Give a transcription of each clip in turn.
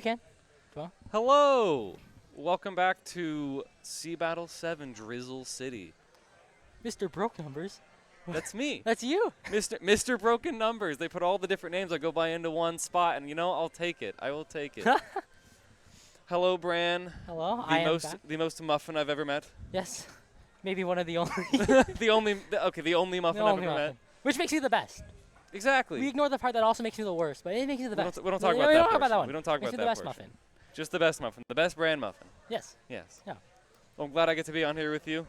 can. Well, Hello! Welcome back to SeaBATTLE 7 Drizzle City. Mr. Broke Numbers. That's me. That's you. Mr. Broken Numbers. They put all the different names I go by into one spot, and you know, I'll take it. I will take it. Hello, Bran. Hello, I am back. The most muffin I've ever met. Yes. Maybe one of the only. the only muffin I've ever met. Which makes you the best. Exactly. We ignore the part that also makes you the worst, but it makes you the best. We don't talk about we that don't talk about that one. We don't talk makes about you that the best portion. muffin. Just the best muffin. The best brand muffin. Yes. Yes. Yeah. Well, I'm glad I get to be on here with you.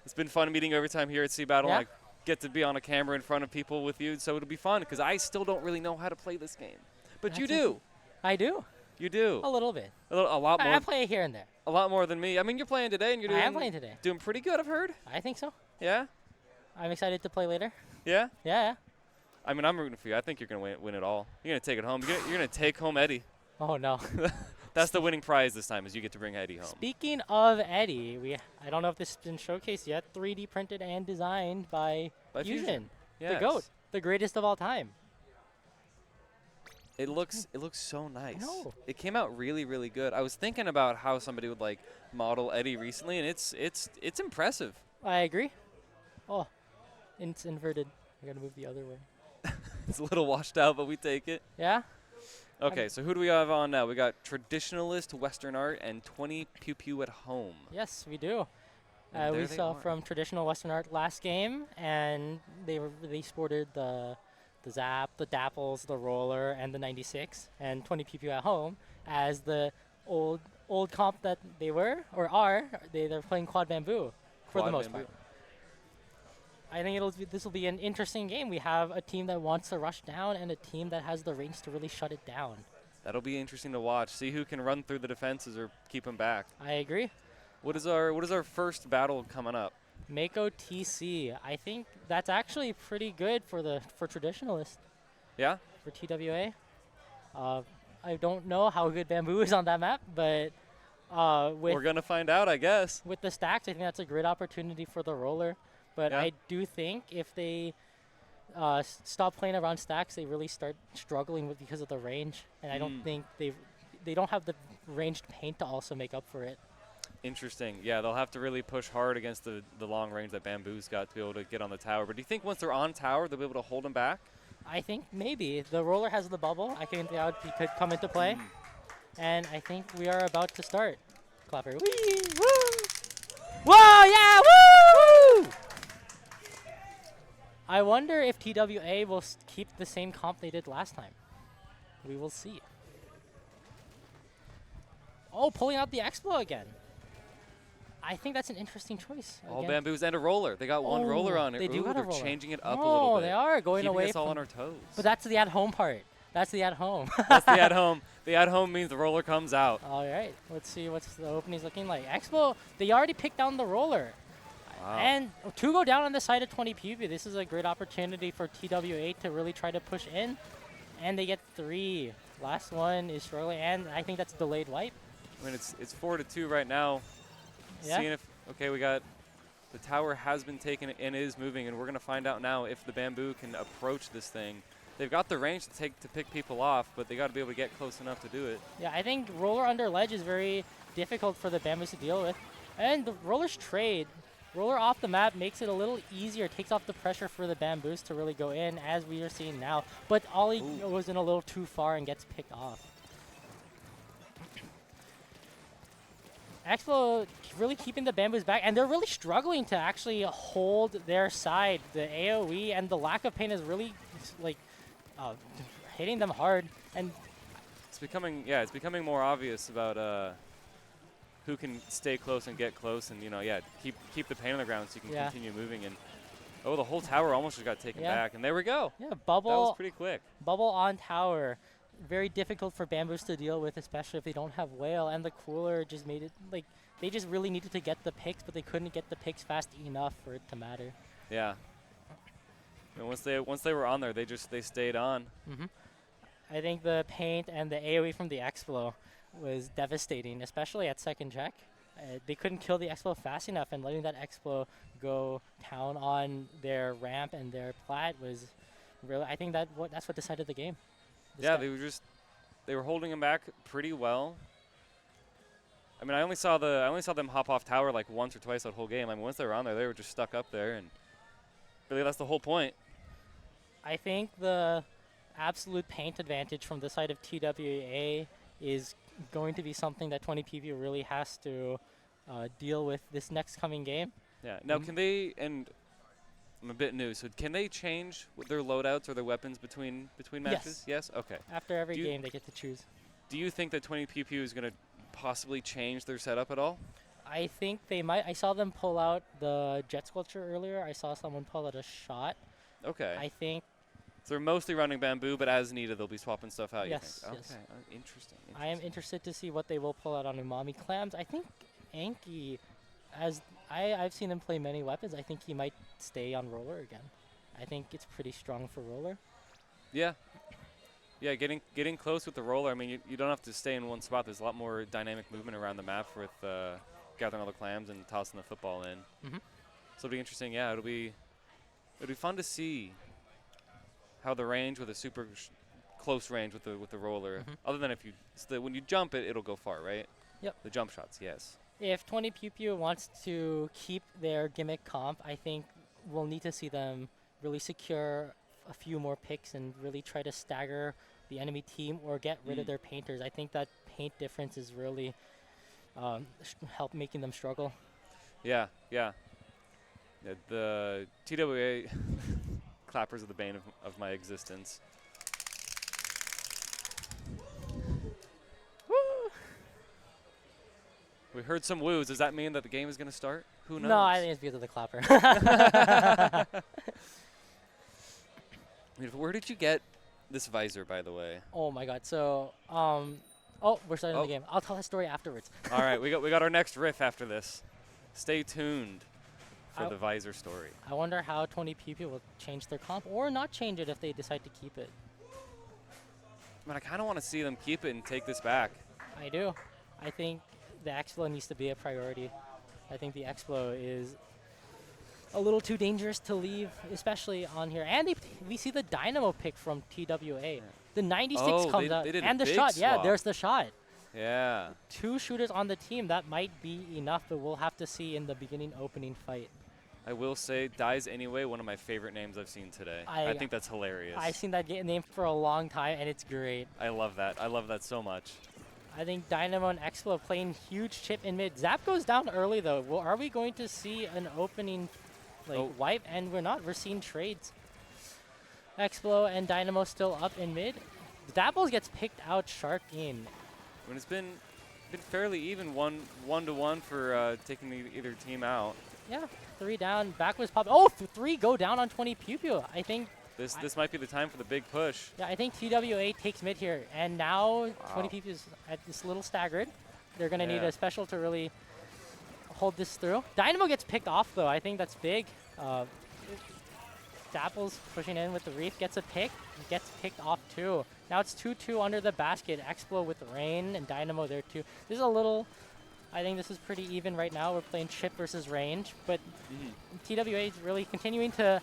It's been fun meeting you every time here at SeaBATTLE. Yeah. I get to be on a camera in front of people with you, so it'll be fun because I still don't really know how to play this game. But you do. I do. You do. A little bit. A lot more. I play it here and there. A lot more than me. I mean, you're playing today, and you're doing. I am playing today. Doing pretty good, I've heard. I think so. Yeah. I'm excited to play later. Yeah. Yeah. I mean, I'm rooting for you. I think you're gonna win it all. You're gonna take it home. You're gonna take home Eddie. Oh no. That's the winning prize this time, is you get to bring Eddie home. Speaking of Eddie, I don't know if this has been showcased yet. 3D printed and designed by Fusion. Yes. The GOAT, the greatest of all time. It looks so nice. I know. It came out really, really good. I was thinking about how somebody would like model Eddie recently, and it's impressive. I agree. Oh, it's inverted. I gotta move the other way. It's a little washed out, but we take it. Yeah. Okay, so who do we have on now? We got Traditionalist, Western Art, and 20PewPew at home. Yes, we do. And We saw from Traditional Western Art last game, and they sported the Zap, the Dapples, the Roller, and the 96, and 20PewPew at home as the old comp that they were or are. They're playing Quad Bamboo for the most part. I think this will be an interesting game. We have a team that wants to rush down and a team that has the range to really shut it down. That'll be interesting to watch. See who can run through the defenses or keep them back. I agree. What is our first battle coming up? Mako TC. I think that's actually pretty good for Traditionalist. Yeah? For TWA. I don't know how good Bamboo is on that map, but we're gonna find out, I guess. With the stacks, I think that's a great opportunity for the Roller. But yeah. I do think if they stop playing around stacks, they really start struggling because of the range. And I don't think they don't have the ranged paint to also make up for it. Interesting. Yeah, they'll have to really push hard against the long range that Bamboo's got to be able to get on the tower. But do you think once they're on tower, they'll be able to hold them back? I think maybe. The Roller has the bubble. I think that could come into play. And I think we are about to start. Clapper. Whee! Woo! Whoa! Yeah! Woo! I wonder if TWA will keep the same comp they did last time. We will see. Oh, pulling out the Explo again. I think that's an interesting choice. All Bamboos and a Roller. They got one Roller on it. They do got a Roller. They're changing it up a little bit. Oh, they are going keeping away us all on our toes. But that's the at-home part. That's the at-home. That's the at-home. The at-home means the Roller comes out. All right. Let's see what's the openings looking like. Expo, they already picked down the Roller. Wow. And to go down on the side of 20PewPew, this is a great opportunity for TWA to really try to push in. And they get 3. Last one is struggling, and I think that's delayed wipe. I mean, it's 4-2 right now. Yeah. Seeing if, okay, we got, the tower has been taken and is moving, and we're going to find out now if the Bamboo can approach this thing. They've got the range to pick people off, but they got to be able to get close enough to do it. Yeah, I think Roller under ledge is very difficult for the Bamboos to deal with. And the Roller's trade, Roller off the map makes it a little easier, takes off the pressure for the Bamboos to really go in, as we are seeing now. But Ollie goes in a little too far and gets picked off. Expo really keeping the Bamboos back, and they're really struggling to actually hold their side. The AoE and the lack of paint is really like hitting them hard. And it's becoming more obvious about who can stay close and get close, and keep the paint on the ground so you can continue moving. And the whole tower almost just got taken back, and there we go. Yeah, bubble. That was pretty quick. Bubble on tower. Very difficult for Bamboos to deal with, especially if they don't have Whale, and the Cooler just made it like they just really needed to get the picks, but they couldn't get the picks fast enough for it to matter. Yeah. And once they were on there, they stayed on. I think the paint and the AoE from the Explo was devastating, especially at second check. They couldn't kill the Explo fast enough, and letting that Explo go down on their ramp and their plat was really. I think that's what decided the game. Yeah, they were just were holding him back pretty well. I mean, I only saw them hop off tower like once or twice that whole game. I mean, once they were on there, they were just stuck up there, and really that's the whole point. I think the absolute paint advantage from the side of TWA is going to be something that 20PewPew really has to deal with this next coming game. Yeah. Now, can they? And I'm a bit new, so can they change their loadouts or their weapons between matches? Yes. Okay. After every game, they get to choose. Do you think that 20PewPew is going to possibly change their setup at all? I think they might. I saw them pull out the Jet Sculpture earlier. I saw someone pull out a shot. Okay. I think. So they're mostly running bamboo, but as needed, they'll be swapping stuff out. Yes. You think? Yes. Okay. Interesting. I am interested to see what they will pull out on Umami Clams. I think Anki, as I've seen him play many weapons, I think he might stay on roller again. I think it's pretty strong for roller. Yeah. Yeah, getting close with the roller. I mean, you don't have to stay in one spot. There's a lot more dynamic movement around the map with gathering all the clams and tossing the football in. Mm-hmm. So it'll be interesting. Yeah, it'll be fun to see how the range with a super close range with the roller. Mm-hmm. Other than when you jump it, it'll go far, right? Yep. The jump shots, yes. If 20PewPew wants to keep their gimmick comp, I think we'll need to see them really secure a few more picks and really try to stagger the enemy team or get rid of their painters. I think that paint difference is really help making them struggle. Yeah. The TWA clappers are the bane of my existence. Woo! We heard some woos. Does that mean that the game is going to start? Who knows? No, I think it's because of the clapper. Where did you get this visor, by the way? Oh my God! So, we're starting the game. I'll tell that story afterwards. All right, we got our next riff after this. Stay tuned for the visor story. I wonder how 20PewPew will change their comp or not change it if they decide to keep it. I mean, I kind of want to see them keep it and take this back. I do. I think the Explo needs to be a priority. I think the Explo is a little too dangerous to leave, especially on here. And we see the Dynamo pick from TWA. Yeah. The 96 comes out. And the shot. Swap. Yeah, there's the shot. Yeah. 2 shooters on the team. That might be enough, but we'll have to see in the beginning opening fight. I will say, Dies Anyway, one of my favorite names I've seen today. I think that's hilarious. I've seen that name for a long time, and it's great. I love that. I love that so much. I think Dynamo and Explo playing huge chip in mid. Zap goes down early, though. Well, are we going to see an opening wipe? And we're not. We're seeing trades. Explo and Dynamo still up in mid. Dapples gets picked out Sharking. I mean, it's been fairly even, one to one for taking either team out. Yeah, 3 down. Back was popped. Oh, 3 go down on 20PewPew. I think this might be the time for the big push. Yeah, I think TWA takes mid here, and now 20PewPew is at this little staggered. They're gonna need a special to really hold this through. Dynamo gets picked off though. I think that's big. Dapples pushing in with the Reef, gets a pick, gets picked off too. Now it's 2-2 under the basket. Explo with Rain and Dynamo there too. This is a little, I think this is pretty even right now. We're playing chip versus range, but TWA is really continuing to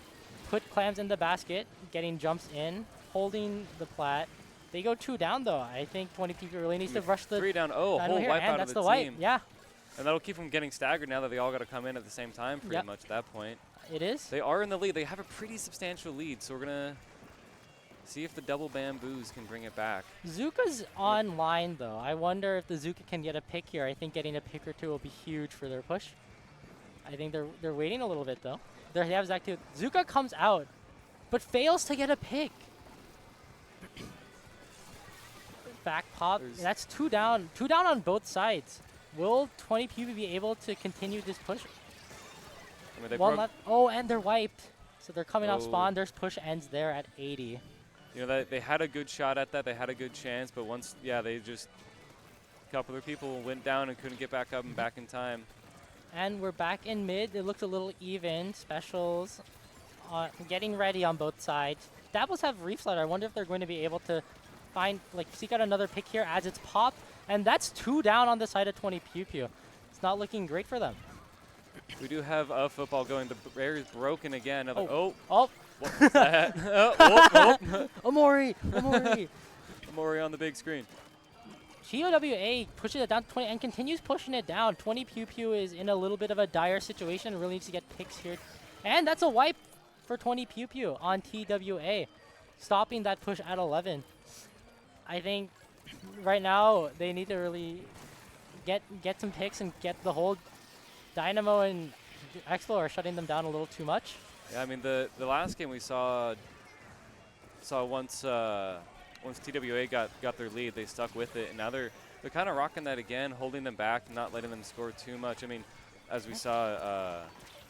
put clams in the basket, getting jumps in, holding the plat. They go 2 down though. I think 20PewPew really needs to rush the 3 down. Oh, whole here, wipe and out that's of the the team. wipe. Yeah. And that'll keep them getting staggered now that they all got to come in at the same time pretty much at that point. It is. They are in the lead. They have a pretty substantial lead, so we're going to see if the double bamboos can bring it back. Zuka's online though. I wonder if the Zuka can get a pick here. I think getting a pick or 2 will be huge for their push. I think they're waiting a little bit though. They have Zach too. Zuka comes out, but fails to get a pick. Back pop. That's 2 down. 2 down on both sides. Will 20PewPew be able to continue this push? I mean, 1 left. Oh, and they're wiped. So they're coming off spawn. Their push ends there at 80. You know, they had a good shot at that. They had a good chance, but once, they just, a couple of people went down and couldn't get back up and back in time. And we're back in mid. It looks a little even. Specials getting ready on both sides. Dabbles have Reef Slider. I wonder if they're going to be able to seek out another pick here as it's popped. And that's 2 down on the side of 20PewPew. It's not looking great for them. We do have a football going. The barrier is broken again. Oh. What was that? Amori! Mori on the big screen. TOWA pushes it down to 20 and continues pushing it down. 20PewPew is in a little bit of a dire situation and really needs to get picks here. And that's a wipe for 20PewPew on TWA, stopping that push at 11. I think right now they need to really get some picks and get the whole Dynamo and Expo are shutting them down a little too much. Yeah, I mean the last game we saw once TWA got their lead, they stuck with it, and now they're kind of rocking that again, holding them back, not letting them score too much. I mean, as we saw,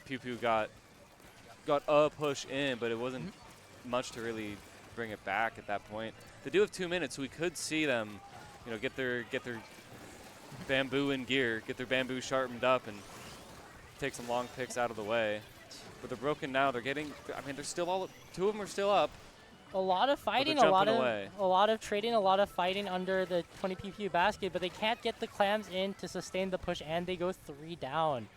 PewPew got a push in, but it wasn't much to really bring it back at that point. They do have 2 minutes, so we could see them, get their bamboo in gear, get their bamboo sharpened up, and take some long picks out of the way. But they're broken now. They're getting. I mean, they're still all. 2 of them are still up. A lot of fighting, a lot of trading, a lot of fighting under the 20PewPew basket, but they can't get the clams in to sustain the push, and they go 3 down.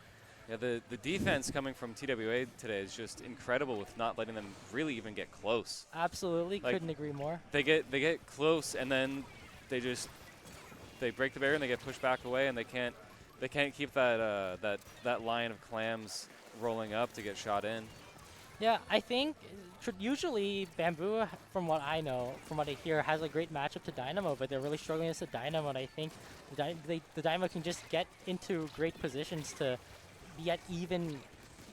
Yeah, the defense coming from TWA today is just incredible with not letting them really even get close. Absolutely, couldn't agree more. They get close, and then they break the barrier and they get pushed back away, and they can't keep that line of clams rolling up to get shot in. Yeah, I think usually Bamboo, from what I know, from what I hear, has a great matchup to Dynamo, but they're really struggling against the Dynamo, and I think the Dynamo can just get into great positions to be at even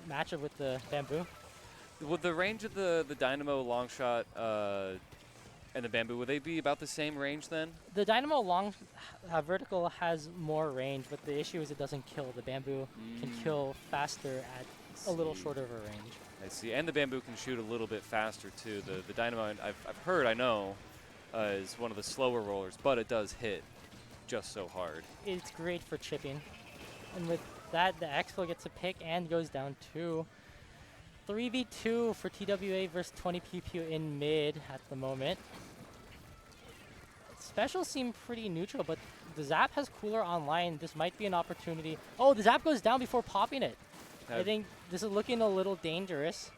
matchup with the Bamboo. Would the range of the Dynamo long shot and the Bamboo, would they be about the same range then? The Dynamo long vertical has more range, but the issue is it doesn't kill. The Bamboo can kill faster at a little shorter of a range. I see, and the Bamboo can shoot a little bit faster too. The Dynamo, I've heard, I know, is one of the slower rollers, but it does hit just so hard. It's great for chipping. And with that, the Expo gets a pick and goes down 2. 3v2 for TWA versus 20PewPew in mid at the moment. Specials seem pretty neutral, but the Zap has cooler online. This might be an opportunity. Oh, the Zap goes down before popping it. I think this is looking a little dangerous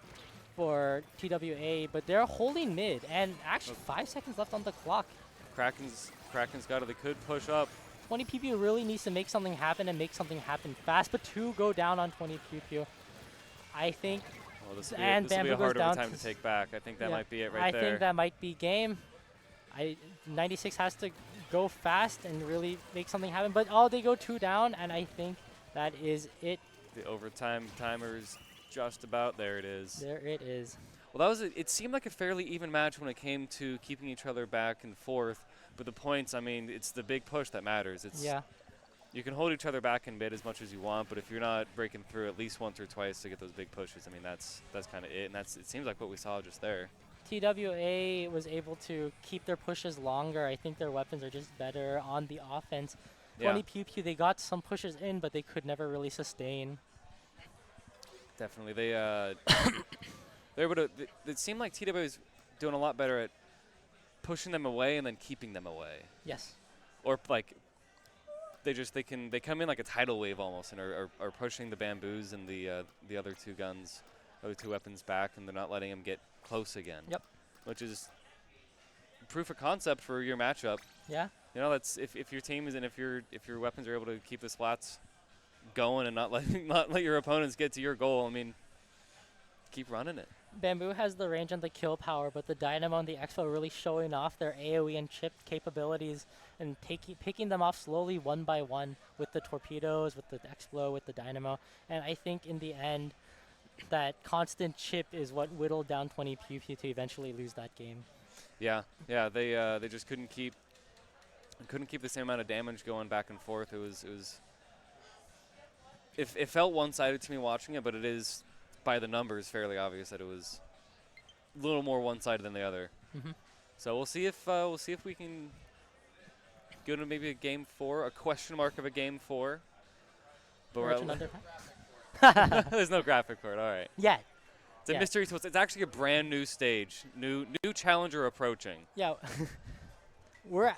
for TWA, but they're holding mid, and actually 5 seconds left on the clock. Kraken's got it. They could push up. 20PewPew really needs to make something happen and make something happen fast, but 2 go down on 20PewPew. I think. Well, this will be a hard overtime to take back. I think that might be it right there. I think that might be game. 96 has to go fast and really make something happen, but they go 2 down, and I think that is it. The overtime timer is just about there. It is. There it is. Well, it seemed like a fairly even match when it came to keeping each other back and forth. But the points, I mean, it's the big push that matters. You can hold each other back in mid as much as you want, but if you're not breaking through at least once or twice to get those big pushes, I mean, that's kind of it. And it seems like what we saw just there. TWA was able to keep their pushes longer. I think their weapons are just better on the offense. 20PewPew, they got some pushes in, but they could never really sustain. Definitely. They're able to. It seemed like TWA was doing a lot better at pushing them away and then keeping them away. Yes. Or like they come in like a tidal wave almost and are pushing the Bamboos and the other 2 guns, other 2 weapons back, and they're not letting them get close again. Yep. Which is proof of concept for your matchup. Yeah. That's if your team is and if your weapons are able to keep the splats going and not let your opponents get to your goal, I mean, keep running it. Bamboo has the range and the kill power, but the Dynamo and the Expo are really showing off their AoE and chip capabilities and picking them off slowly 1 by 1 with the torpedoes, with the Explo, with the Dynamo. And I think in the end, that constant chip is what whittled down 20PewPew to eventually lose that game. Yeah, they just couldn't keep the same amount of damage going back and forth. It felt one-sided to me watching it, but it is by the numbers fairly obvious that it was a little more one-sided than the other. So we'll see if we can go to maybe a game 4, a question mark of a game 4. But there's no graphic for it. All right. Yeah. It's a mystery. So it's actually a brand new stage, new challenger approaching. Yeah. We're.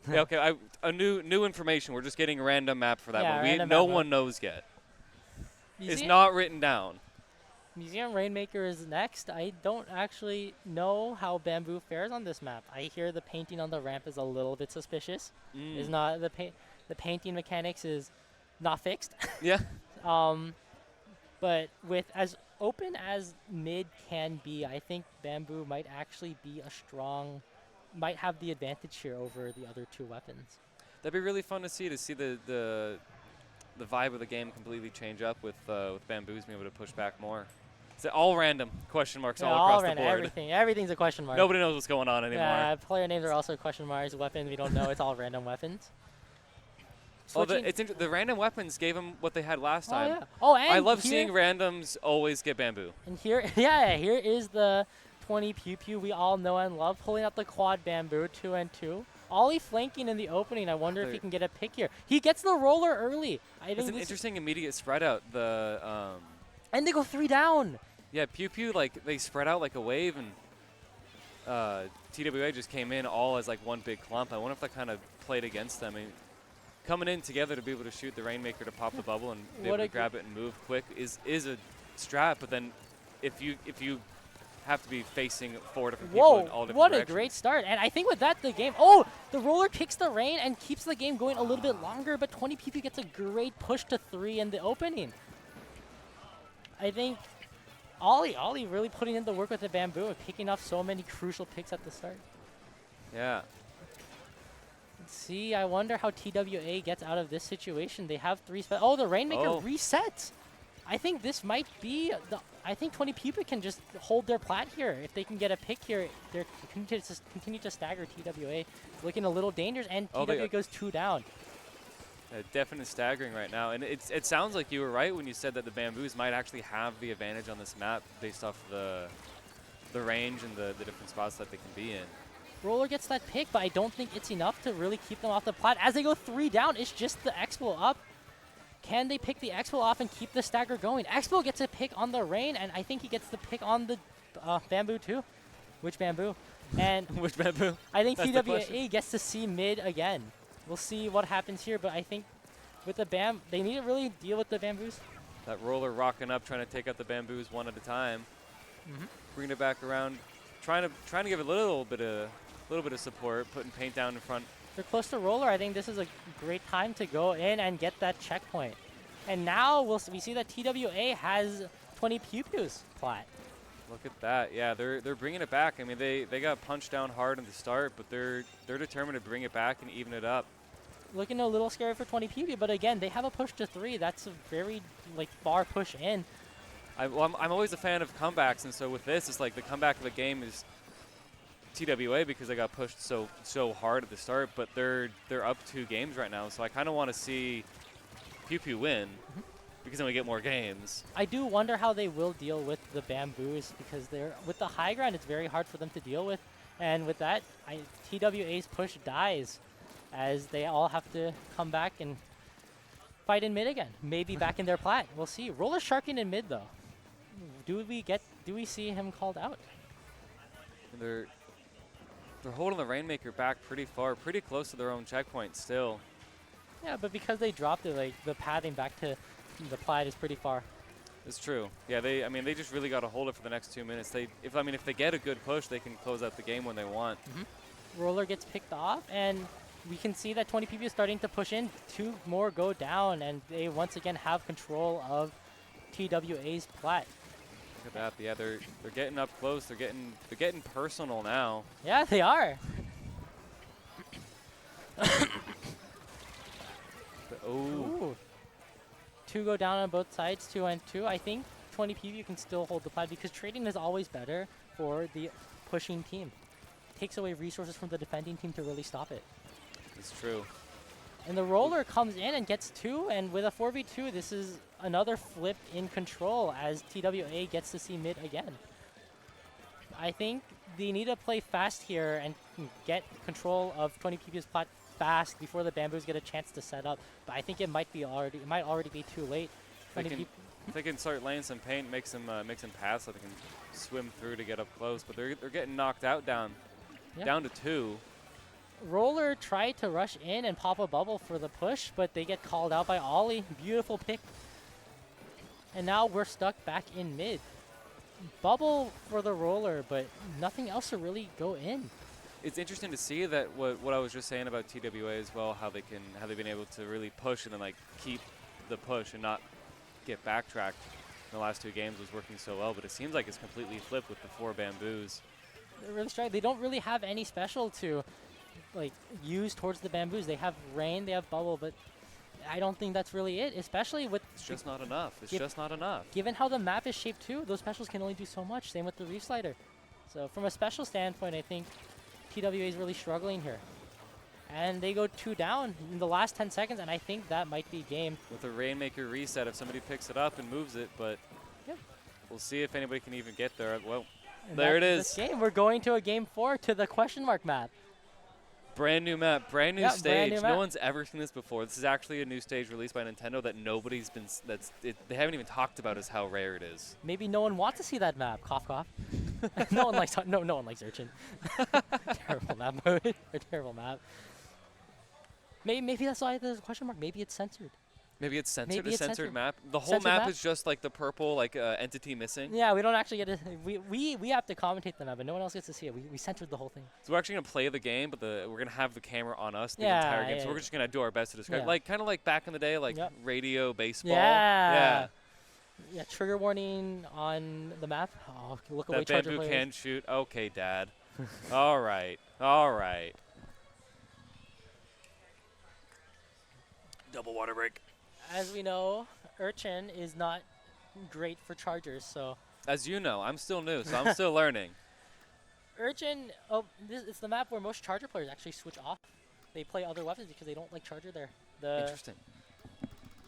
Yeah, okay. New information. We're just getting a random map for that one. Random No map. one knows yet. It's Easy? not written down. Museum Rainmaker is next. I don't actually know how Bamboo fares on this map. I hear the painting on the ramp is a little bit suspicious. Is not the painting mechanics is not fixed. Yeah. But with as open as mid can be, I think Bamboo might actually be might have the advantage here over the other two weapons. That'd be really fun to see the vibe of the game completely change up with Bamboos being able to push back more. Is it all random? Question marks all across the board. Everything's a question mark. Nobody knows what's going on anymore. Yeah, player names are also question marks. Weapons we don't know. It's all random weapons. Oh, the random weapons gave them what they had last time. Yeah. Oh, and I love seeing randoms always get Bamboo. And here, here is the 20PewPew we all know and love, pulling out the quad Bamboo 2-2. Ollie flanking in the opening. I wonder if he can get a pick here. He gets the roller early. I think it's an interesting immediate spread out. And they go 3 down. Yeah, PewPew, like, they spread out like a wave, and TWA just came in all as like one big clump. I wonder if that kind of played against them. I mean, coming in together to be able to shoot the Rainmaker to pop the bubble and be able to grab it and move quick is a strat. But then if you have to be facing 4 different people in all different what directions. A great start. And I think with that, the game, the roller kicks the rain and keeps the game going a little bit longer, but 20PewPew gets a great push to 3 in the opening. I think Ollie really putting in the work with the Bamboo and picking off so many crucial picks at the start. Yeah. Let's see, I wonder how TWA gets out of this situation. They have 3 the Rainmaker resets. I think this might be I think 20PewPew can just hold their plat here. If they can get a pick here, they're continue to stagger TWA. Looking a little dangerous, and TWA goes 2 down. Definite staggering right now, and it sounds like you were right when you said that the Bamboos might actually have the advantage on this map based off the range and the different spots that they can be in. Roller gets that pick, but I don't think it's enough to really keep them off the plat. As they go 3 down, it's just the Expo up. Can they pick the Expo off and keep the stagger going? Expo gets a pick on the rain, and I think he gets the pick on the Bamboo too. Which Bamboo? And which Bamboo? I think TWA gets to see mid again. We'll see what happens here, but I think with the they need to really deal with the Bamboos. That roller rocking up, trying to take out the Bamboos one at a time. Bringing it back around, trying to give a little bit of support, putting paint down in front. They're close to roller. I think this is a great time to go in and get that checkpoint. And now we see that TWA has 20PewPew's plat. Look at that. Yeah, they're bringing it back. I mean, they got punched down hard at the start, but they're determined to bring it back and even it up. Looking a little scary for 20PewPew, but again, they have a push to 3. That's a very far push in. I'm always a fan of comebacks, and so with this, it's like the comeback of the game is TWA because they got pushed so hard at the start, but they're up 2 games right now, so I kind of want to see PewPew win because then we get more games. I do wonder how they will deal with the Bamboos because with the high ground, it's very hard for them to deal with, and with that, TWA's push dies as they all have to come back and fight in mid again. Maybe back in their plat. We'll see. Roller sharking in mid though. Do we see him called out? They're holding the Rainmaker back pretty far, pretty close to their own checkpoint still. Yeah, but because they dropped it, the pathing back to the plat is pretty far. It's true. Yeah, they just really got to hold it for the next 2 minutes. If they get a good push, they can close out the game when they want. Roller gets picked off, and we can see that 20PewPew is starting to push in. 2 more go down, and they once again have control of TWA's plat. Look at that. Yeah, they're getting up close. They're getting personal now. Yeah, they are. Ooh. 2 go down on both sides, 2-2. I think 20PewPew can still hold the plat because trading is always better for the pushing team. Takes away resources from the defending team to really stop it. It's true. And the roller comes in and gets 2, and with a 4v2, this is another flip in control as TWA gets to see mid again. I think they need to play fast here and get control of 20PewPew's plat fast before the Bamboos get a chance to set up. But I think it might already be too late. If they can start laying some paint, make some paths so they can swim through to get up close. But they're getting knocked out down to 2. Roller tried to rush in and pop a bubble for the push, but they get called out by Ollie. Beautiful pick. And now we're stuck back in mid. bubble for the roller, but nothing else to really go in. It's interesting to see that what I was just saying about TWA as well, how they've been able to really push and then like keep the push and not get backtracked in the last 2 games was working so well. But it seems like it's completely flipped with the 4 bamboos. They're really strong. They don't really have any special to like use towards the bamboos. They have rain, they have bubble, but I don't think that's really it, especially with... It's just not enough. It's just not enough. Given how the map is shaped too, those specials can only do so much. Same with the reef slider. So from a special standpoint, I think TWA is really struggling here. And they go 2 down in the last 10 seconds, and I think that might be game. With a Rainmaker reset, if somebody picks it up and moves it, but we'll see if anybody can even get there. Well, and there it is. This game, we're going to a game 4 to the question mark map. Brand new map, brand new stage. Brand new no map. one's ever seen this before. This is actually a new stage released by Nintendo that nobody's been. They haven't even talked about as how rare it is. Maybe no one wants to see that map. Cough, cough. no one likes. No one likes Urchin. Terrible map mode. A terrible map. Maybe that's why there's a question mark. Maybe it's censored. Maybe it's censored. Maybe a it's censored censored. map. The whole Censored map map? is just like the purple like entity missing. Yeah, we don't actually get to. We have to commentate the map, but no one else gets to see it. We censored the whole thing. So we're actually gonna play the game, but we're gonna have the camera on us the Yeah, entire game. yeah, So we're just gonna do our best to describe, yeah. like kind of like back in the day, like Yep. radio baseball. Yeah. Yeah. Trigger warning on the map. Oh, look away, That Charger bamboo players. can shoot. Okay, Dad. All right. All right. Double water break. As we know, Urchin is not great for chargers, so As you know, I'm still new, so I'm still learning. Urchin, it's the map where most charger players actually switch off. They play other weapons because they don't like charger there. Interesting.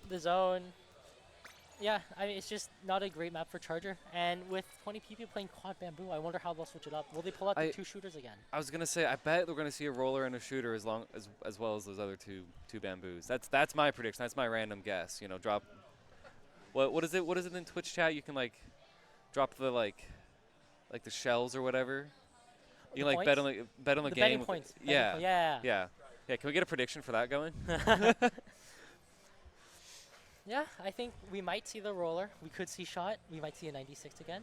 The zone, yeah, I mean, it's just not a great map for charger. And with 20PewPew playing quad bamboo, I wonder how they'll switch it up. Will they pull out the 2 shooters again? I was gonna say, I bet we're gonna see a roller and a shooter as well as those other two bamboos. That's my prediction. That's my random guess. You know, drop. What is it? What is it in Twitch chat? You can like drop the like the shells or whatever. You can, like bet on the The game. betting points. Yeah. Yeah. Yeah. Can we get a prediction for that going? Yeah, I think we might see the roller. We could see shot. We might see a 96 again.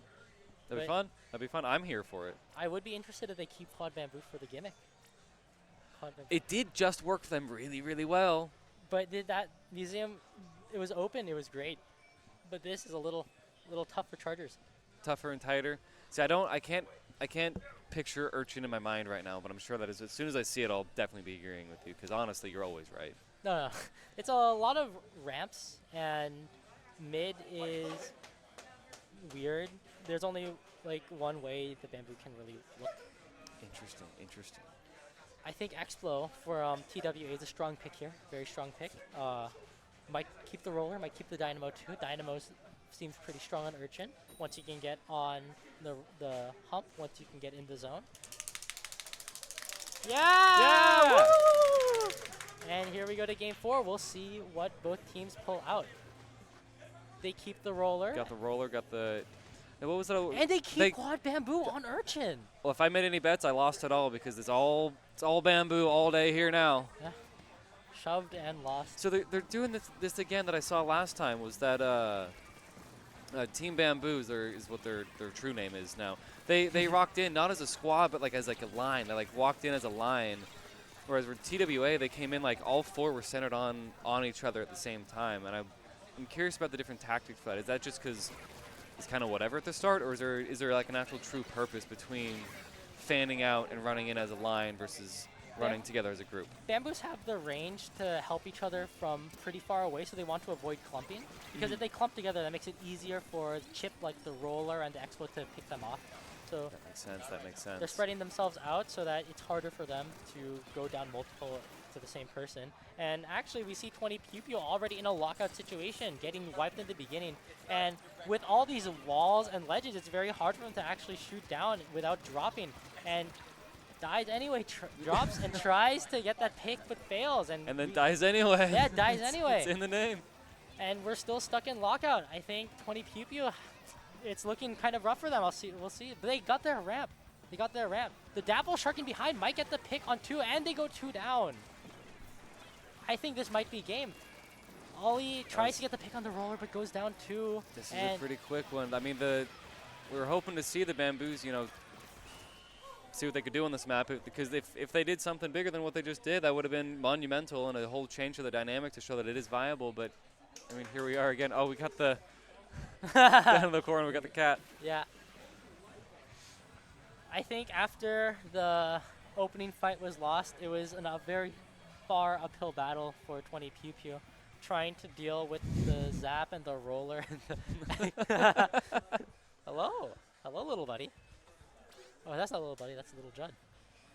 That'd be fun. That'd be fun. I'm here for it. I would be interested if they keep quad bamboo for the gimmick. Quad bamboo. It did just work for them really, really well. But did that museum? It was open. It was great. But this is a little tough for chargers. Tougher and tighter. See, I can't picture Urchin in my mind right now, but I'm sure that as soon as I see it, I'll definitely be agreeing with you, because honestly, you're always right. No. It's a lot of ramps, and mid is weird. There's only like one way the bamboo can really look. Interesting. I think Explo for TWA is a strong pick here. Very strong pick. Might keep the roller, might keep the Dynamo too. Dynamo seems pretty strong on Urchin. Once you can get on the hump, once you can get in the zone. Yeah! Woo! And here we go to game 4. We'll see what both teams pull out. They keep the roller. Got the roller, got the... And what was it? And they keep quad bamboo on Urchin. Well, if I made any bets, I lost it all, because it's all bamboo all day here now. Yeah. Shoved and lost. So they're doing this again that I saw last time, was that Team Bamboos is what their true name is now. They rocked in not as a squad, but like as like a line. They like walked in as a line. Whereas with TWA, they came in like all 4 were centered on each other at the same time. And I'm curious about the different tactics for that. Is that just because it's kind of whatever at the start, or is there like an actual true purpose between fanning out and running in as a line versus running together as a group? Bamboos have the range to help each other from pretty far away, so they want to avoid clumping. Because if they clump together, that makes it easier for chip like the roller and the Expo to pick them off. So That makes sense. they're spreading themselves out so that it's harder for them to go down multiple to the same person. And actually, we see 20PewPew already in a lockout situation, getting wiped in the beginning. And with all these walls and ledges, it's very hard for them to actually shoot down without dropping. And dies anyway, drops and tries to get that pick, but fails. And then dies anyway. Yeah, dies anyway. It's in the name. And we're still stuck in lockout. I think 20PewPew, it's looking kind of rough for them. We'll see. But they got their ramp. The Dapple sharking behind might get the pick on 2, and they go 2 down. I think this might be game. Ollie tries to get the pick on the roller, but goes down 2. This is a pretty quick one. I mean, we were hoping to see the Bamboos, you know, see what they could do on this map. Because if they did something bigger than what they just did, that would have been monumental and a whole change of the dynamic to show that it is viable. But I mean, here we are again. Oh, we got the down in the corner. We got the cat. Yeah. I think after the opening fight was lost, it was a very far uphill battle for 20PewPew, trying to deal with the zap and the roller. And the Hello, hello, little buddy. Oh, that's not little buddy. That's little Judd.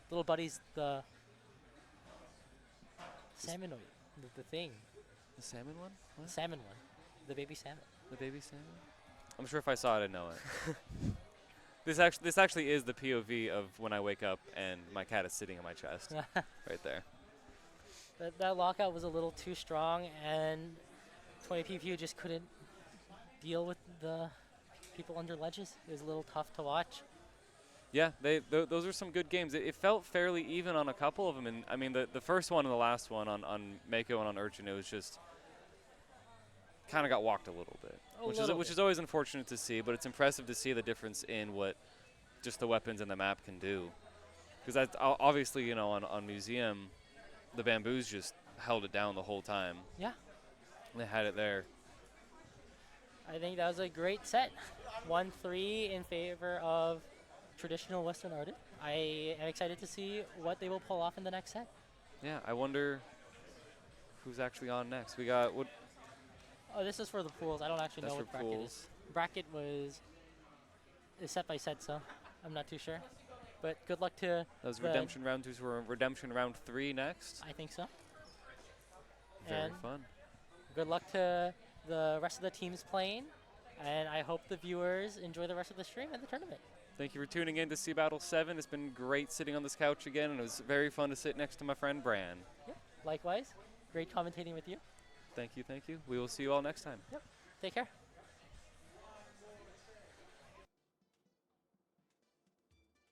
Little buddy's the salmonoid, the thing, The salmon one? the salmon one, the baby salmon. The baby salmon? I'm sure if I saw it, I'd know it. This actually is the POV of when I wake up and my cat is sitting on my chest, right there. That lockout was a little too strong, and 20PewPew just couldn't deal with the people under ledges. It was a little tough to watch. Yeah, those are some good games. It felt fairly even on a couple of them, and I mean the first one and the last one on Mako and on Urchin, it was just kind of got walked a little bit, which is always unfortunate to see. But it's impressive to see the difference in what just the weapons and the map can do, because that's obviously, you know, on Museum, the Bamboos just held it down the whole time. Yeah, they had it there. I think that was a great set. 1-3 in favor of traditional Western artists. I am excited to see what they will pull off in the next set. Yeah, I wonder who's actually on next. We got what? Oh, this is for the pools. I don't actually know what bracket is. Bracket is set by set, so I'm not too sure. But good luck to those redemption round 2s. We're in redemption round 3 next. I think so. Very fun. Good luck to the rest of the teams playing, and I hope the viewers enjoy the rest of the stream and the tournament. Thank you for tuning in to SeaBATTLE 7. It's been great sitting on this couch again, and it was very fun to sit next to my friend Bran. Yep. Likewise, great commentating with you. Thank you, thank you. We will see you all next time. Yep. Take care.